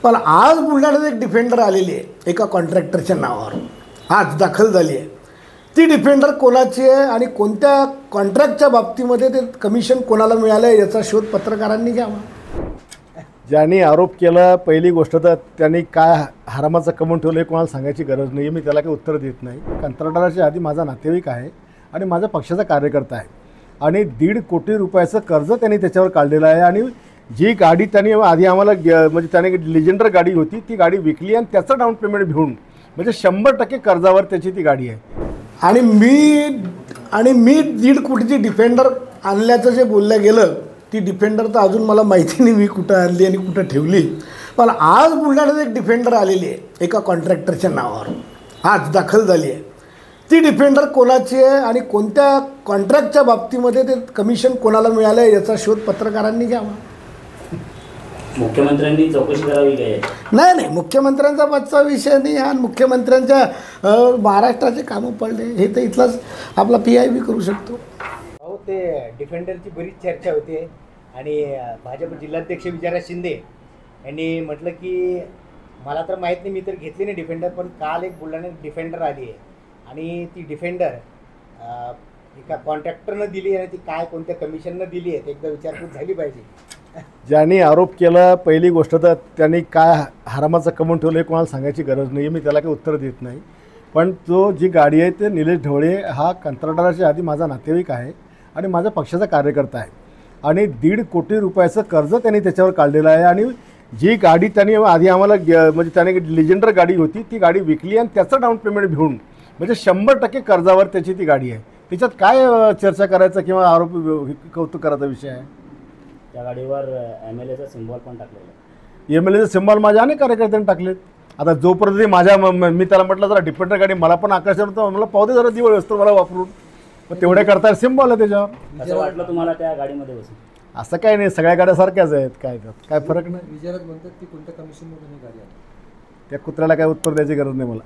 पण आज बुलढाण्यात एक डिफेंडर आलेली आहे एका कॉन्ट्रॅक्टरच्या नावावर, आज दाखल झाली आहे. ती डिफेंडर कोणाची आहे आणि कोणत्या कॉन्ट्रॅक्टच्या बाबतीमध्ये ते कमिशन कोणाला मिळालं आहे याचा शोध पत्रकारांनी घ्यावा. ज्यांनी आरोप केला, पहिली गोष्ट तर त्यांनी काय हरामाचं कमवून ठेवलं हे कोणाला सांगायची गरज नाही. मी त्याला काही उत्तर देत नाही. कंत्राटदाराच्या आधी माझा नातेवाईक आहे आणि माझ्या पक्षाचा कार्यकर्ता आहे आणि 1.5 कोटी रुपयाचं कर्ज त्यांनी त्याच्यावर काढलेलं आहे. आणि जी गाडी त्यांनी आधी आम्हाला म्हणजे त्याने लेजेंडर गाडी होती ती गाडी विकली आणि त्याचं डाऊन पेमेंट घेऊन म्हणजे 100% कर्जावर त्याची ती गाडी आहे. आणि मी 1.5 कोटीची डिफेंडर आणल्याचं जे बोललं गेलं, ती डिफेंडर तर अजून मला माहिती नाही मी कुठं आणली आणि कुठं ठेवली. पण आज बुलढाण्यात एक डिफेंडर आलेली आहे एका कॉन्ट्रॅक्टरच्या नावावर, आज दाखल झाली आहे. ती डिफेंडर कोणाची आहे आणि कोणत्या कॉन्ट्रॅक्टच्या बाबतीमध्ये ते कमिशन कोणाला मिळालं आहे याचा शोध पत्रकारांनी घ्यावा. मुख्यमंत्र्यांनी चौकशी करावी काय? नाही, मुख्यमंत्र्यांचा पाचचा विषय नाही हा. मुख्यमंत्र्यांच्या महाराष्ट्राचे कामं पडले हे तर इथलाच आपला PIB करू शकतो. हो, ते डिफेंडरची बरीच चर्चा होते आणि भाजप जिल्हाध्यक्ष विजयराज शिंदे यांनी म्हटलं की मला तर माहीत नाही, मी तर घेतली नाही डिफेंडर, पण काल एक बुलढाण्यात डिफेंडर आली आहे आणि ती डिफेंडर एका कॉन्ट्रॅक्टरनं दिली आणि ती काय कोणत्या कमिशननं दिली आहे ते एकदा विचारपूस झाली पाहिजे. ज्यांनी आरोप केला, पहिली गोष्ट तर त्यांनी काय हरामाचं कमवून ठेवलं हे कोणाला सांगायची गरज नाही. मी त्याला काही उत्तर देत नाही. पण जी गाडी आहे ते निलेश ढवळे हा कंत्राटदाराच्या आधी माझा नातेवाईक आहे आणि माझ्या पक्षाचा कार्यकर्ता आहे आणि 1.5 कोटी रुपयाचं कर्ज त्यांनी त्याच्यावर काढलेलं आहे. आणि जी गाडी त्यांनी आधी आम्हाला म्हणजे त्याने लेजेंडर गाडी होती ती गाडी विकली आणि त्याचं डाऊन पेमेंट घेऊन म्हणजे 100% कर्जावर त्याची ती गाडी आहे. त्याच्यात काय चर्चा करायचं किंवा आरोप कौतुक करायचा विषय आहे. त्या गाडीवर MLAचा सिम्बॉल पण टाकलेला आहे. MLAचा सिम्बॉल माझ्या अनेक कार्यकर्त्यांनी टाकलेत. आता जोपर्यंत माझ्या मी त्याला म्हटलं जरा डिफेंडर गाडी मला पण आकर्षण होतं, मला पाहू दे जरा दिवळ असतो मला वापरून, मग तेवढ्या करता सिम्बॉल आहे त्याच्यावर. असं वाटलं तुम्हाला त्या गाडीमध्ये बसून? असं काय नाही, सगळ्या गाड्या सारख्याच आहेत, काय फरक नाही. विजयराज म्हणतात की कोणत्या कमिशनमध्ये गाडी आहे, त्या कुत्र्याला काय उत्तर द्यायची गरज नाही मला.